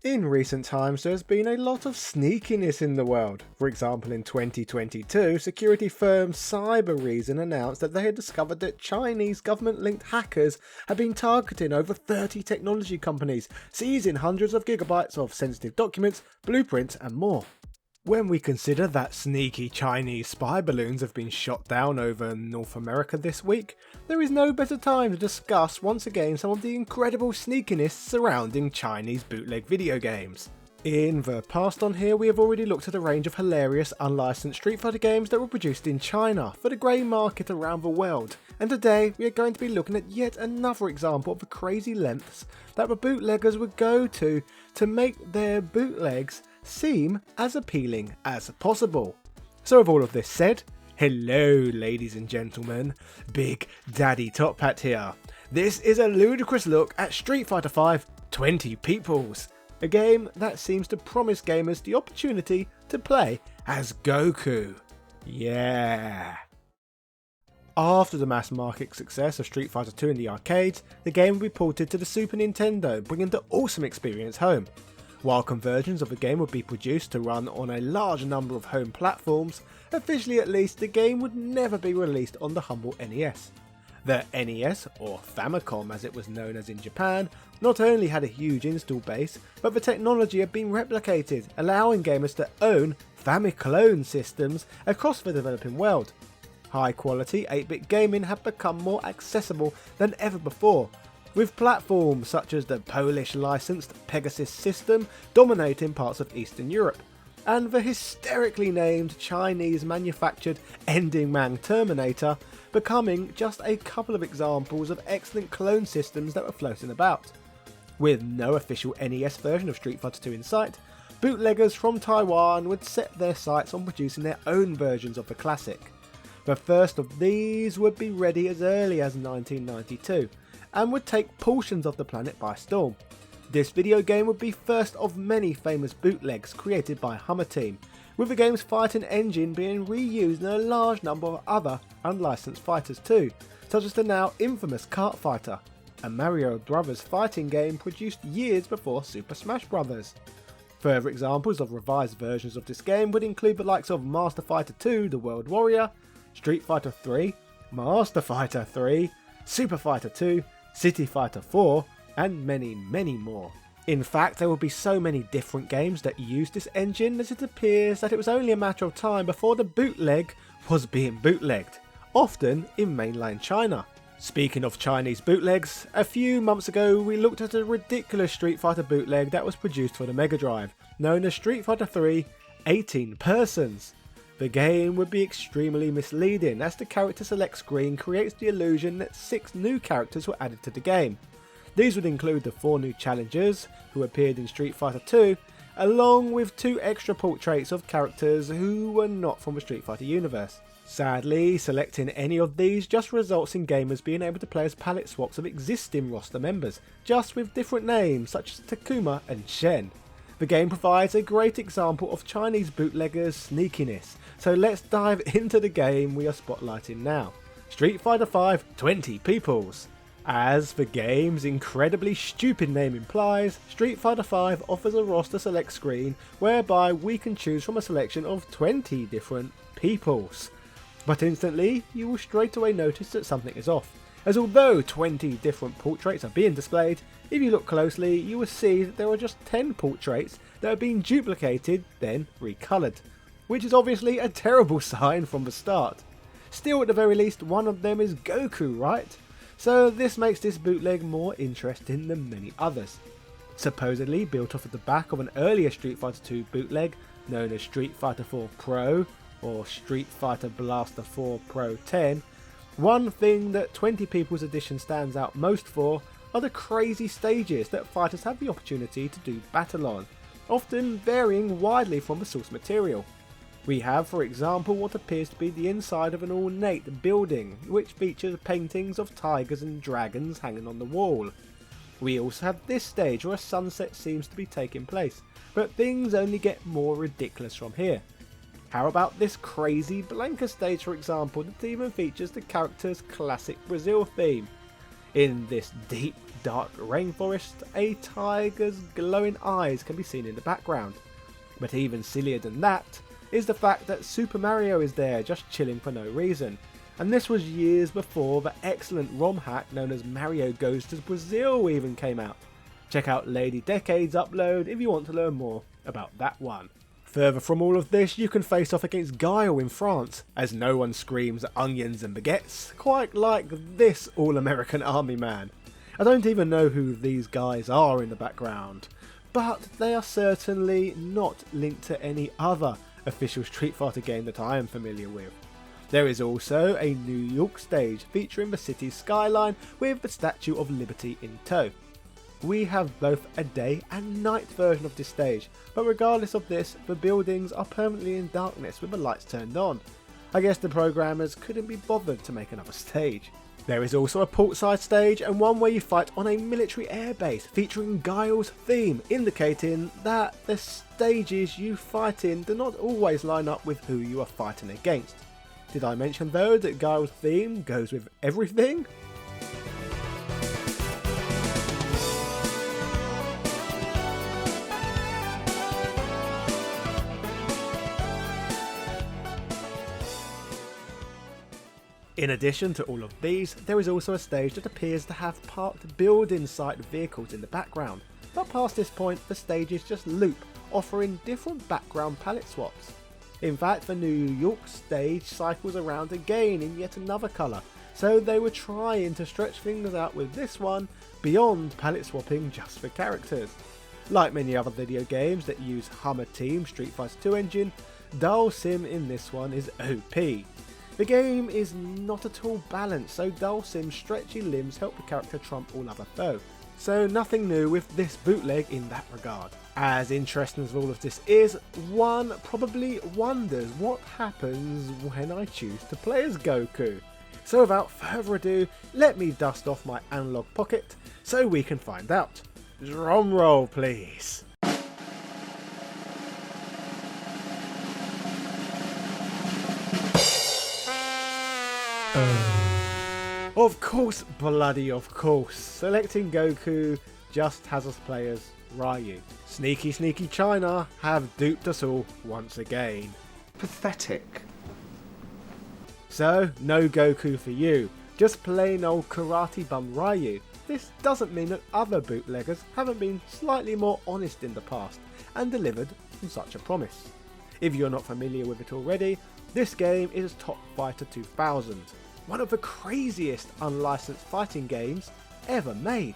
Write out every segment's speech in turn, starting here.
In recent times there's been a lot of sneakiness in the world. For example, in 2022, security firm Cyberreason announced that they had discovered that Chinese government-linked hackers had been targeting over 30 technology companies, seizing hundreds of gigabytes of sensitive documents, blueprints and more. When we consider that sneaky Chinese spy balloons have been shot down over North America this week, there is no better time to discuss once again some of the incredible sneakiness surrounding Chinese bootleg video games. In the past on here we have already looked at a range of hilarious unlicensed Street Fighter games that were produced in China for the grey market around the world, and today we are going to be looking at yet another example of the crazy lengths that the bootleggers would go to make their bootlegs seem as appealing as possible. So with all of this said, hello ladies and gentlemen, Big Daddy Top Hat here. This is a ludicrous look at Street Fighter V 20 Peoples, a game that seems to promise gamers the opportunity to play as Goku. Yeah. After the mass market success of Street Fighter 2 in the arcades, the game would be ported to the Super Nintendo, bringing the awesome experience home. While conversions of the game would be produced to run on a large number of home platforms, officially at least the game would never be released on the humble NES. The NES, or Famicom as it was known as in Japan, not only had a huge install base, but the technology had been replicated, allowing gamers to own Famiclone systems across the developing world. High quality 8-bit gaming had become more accessible than ever before, with platforms such as the Polish licensed Pegasus system dominating parts of Eastern Europe, and the hysterically named Chinese manufactured Ending Man Terminator becoming just a couple of examples of excellent clone systems that were floating about. With no official NES version of Street Fighter 2 in sight, bootleggers from Taiwan would set their sights on producing their own versions of the classic. The first of these would be ready as early as 1992, and would take portions of the planet by storm. This video game would be first of many famous bootlegs created by Hummer Team, with the game's fighting engine being reused in a large number of other unlicensed fighters too, such as the now infamous Kart Fighter, a Mario Brothers fighting game produced years before Super Smash Bros. Further examples of revised versions of this game would include the likes of Master Fighter 2 The World Warrior, Street Fighter 3, Master Fighter 3, Super Fighter 2, City Fighter 4, and many more. In fact, there will be so many different games that use this engine that it appears that it was only a matter of time before the bootleg was being bootlegged, often in mainland China. Speaking of Chinese bootlegs, a few months ago we looked at a ridiculous Street Fighter bootleg that was produced for the Mega Drive, known as Street Fighter 3 18 Persons. The game would be extremely misleading as the character select screen creates the illusion that 6 new characters were added to the game. These would include the 4 new challengers who appeared in Street Fighter 2, along with 2 extra portraits of characters who were not from the Street Fighter universe. Sadly, selecting any of these just results in gamers being able to play as palette swaps of existing roster members, just with different names such as Takuma and Shen. The game provides a great example of Chinese bootleggers' sneakiness, so let's dive into the game we are spotlighting now, Street Fighter V 20 Peoples. As the game's incredibly stupid name implies, Street Fighter V offers a roster select screen whereby we can choose from a selection of 20 different peoples. But instantly, you will straight away notice that something is off, as although 20 different portraits are being displayed, if you look closely you will see that there are just 10 portraits that are being duplicated then recoloured, which is obviously a terrible sign from the start. Still, at the very least, one of them is Goku, right? So this makes this bootleg more interesting than many others. Supposedly built off of the back of an earlier Street Fighter 2 bootleg known as Street Fighter 4 Pro or Street Fighter Blaster 4 Pro 10, one thing that 20 People's Edition stands out most for are the crazy stages that fighters have the opportunity to do battle on, often varying widely from the source material. We have, for example, what appears to be the inside of an ornate building, which features paintings of tigers and dragons hanging on the wall. We also have this stage where a sunset seems to be taking place, but things only get more ridiculous from here. How about this crazy Blanca stage, for example, that even features the character's classic Brazil theme? In this deep dark rainforest, a tiger's glowing eyes can be seen in the background. But even sillier than that is the fact that Super Mario is there just chilling for no reason. And this was years before the excellent ROM hack known as Mario Goes to Brazil even came out. Check out Lady Decade's upload if you want to learn more about that one. Further from all of this, you can face off against Guile in France, as no one screams onions and baguettes quite like this all-American army man. I don't even know who these guys are in the background, but they are certainly not linked to any other official Street Fighter game that I am familiar with. There is also a New York stage featuring the city's skyline with the Statue of Liberty in tow. We have both a day and night version of this stage, but regardless of this, the buildings are permanently in darkness with the lights turned on. I guess the programmers couldn't be bothered to make another stage. There is also a portside stage and one where you fight on a military airbase featuring Guile's theme, indicating that the stages you fight in do not always line up with who you are fighting against. Did I mention though that Guile's theme goes with everything? In addition to all of these, there is also a stage that appears to have parked building site vehicles in the background, but past this point the stages just loop, offering different background palette swaps. In fact, the New York stage cycles around again in yet another colour, so they were trying to stretch things out with this one beyond palette swapping just for characters. Like many other video games that use Hummer Team Street Fighter 2 engine, Dhalsim in this one is OP. The game is not at all balanced, so Dhalsim's stretchy limbs help the character trump all other foe. So nothing new with this bootleg in that regard. As interesting as all of this is, one probably wonders what happens when I choose to play as Goku. So without further ado, let me dust off my analog pocket so we can find out. Drum roll please. Of course, bloody of course, selecting Goku just has us play as Ryu. Sneaky sneaky China have duped us all once again. Pathetic. So, no Goku for you, just plain old karate bum Ryu. This doesn't mean that other bootleggers haven't been slightly more honest in the past and delivered on such a promise. If you're not familiar with it already, this game is Top Fighter 2000. One of the craziest unlicensed fighting games ever made.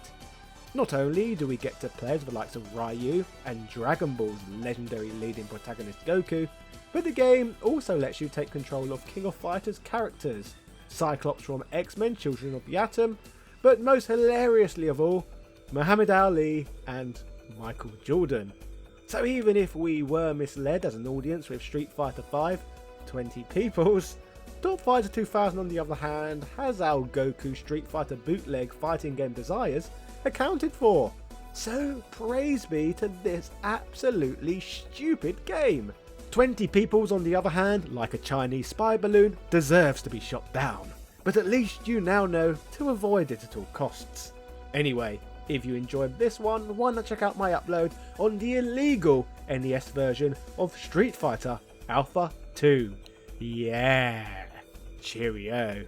Not only do we get to play as the likes of Ryu and Dragon Ball's legendary leading protagonist Goku, but the game also lets you take control of King of Fighters characters, Cyclops from X-Men Children of the Atom, but most hilariously of all, Muhammad Ali and Michael Jordan. So even if we were misled as an audience with Street Fighter V, 20 peoples, Top Fighter 2000 on the other hand has our Goku Street Fighter bootleg fighting game desires accounted for. So praise be to this absolutely stupid game. 20 peoples on the other hand, like a Chinese spy balloon, deserves to be shot down. But at least you now know to avoid it at all costs. Anyway, if you enjoyed this one, why not check out my upload on the illegal NES version of Street Fighter Alpha 2. Yeah, cheerio.